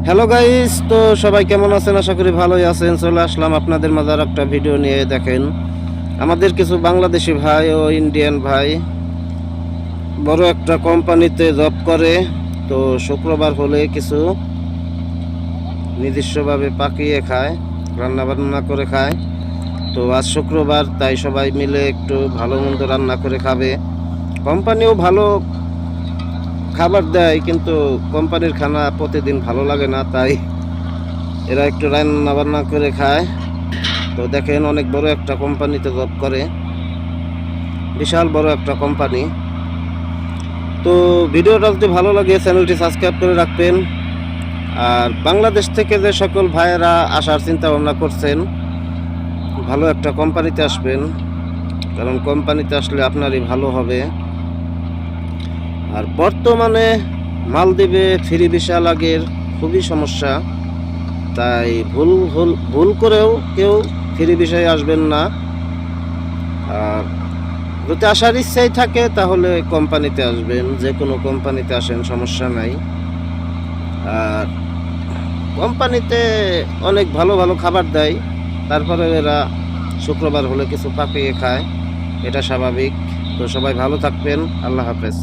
Hello guys, তো সবাই কেমন আছেন? আশা করি ভালোই আছেন। চলে আসলাম আপনাদের মাঝে আর একটা ভিডিও নিয়ে। দেখেন, আমাদের কিছু বাংলাদেশি ভাই ও ইন্ডিয়ান ভাই বড় একটা কোম্পানিতে জব করে। তো শুক্রবার হলে কিছু নিজস্বভাবে পাকিয়ে খায়, রান্না বান্না করে খায়। তো আজ শুক্রবার, তাই সবাই মিলে একটু ভালো মন্দ রান্না করে খাবে। কোম্পানিও ভালো খাবার দেয়, কিন্তু কোম্পানির খানা প্রতিদিন ভালো লাগে না, তাই এরা একটু রান্না বান্না করে খায়। তো দেখেন, অনেক বড় একটা কোম্পানিতে জব করে, বিশাল বড় একটা কোম্পানি। তো ভিডিওটা যদি ভালো লাগে চ্যানেলটি সাবস্ক্রাইব করে রাখবেন। আর বাংলাদেশ থেকে যে সকল ভাইয়েরা আসার চিন্তা ভাবনা করছেন, ভালো একটা কোম্পানিতে আসবেন, কারণ কোম্পানিতে আসলে আপনারই ভালো হবে। আর বর্তমানে মালদ্বীপে ফ্রি ভিসা লাগের খুবই সমস্যা, তাই ভুল করেও কেউ ফ্রি ভিসায় আসবেন না। আর যদি আসার ইচ্ছাই থাকে তাহলে কোম্পানিতে আসবেন, যে কোনো কোম্পানিতে আসেন, সমস্যা নাই। আর কোম্পানিতে অনেক ভালো ভালো খাবার দেয়, তারপরে এরা শুক্রবার হলে কিছু পাকিয়ে খায়, এটা স্বাভাবিক। তো সবাই ভালো থাকবেন, আল্লাহ হাফেজ।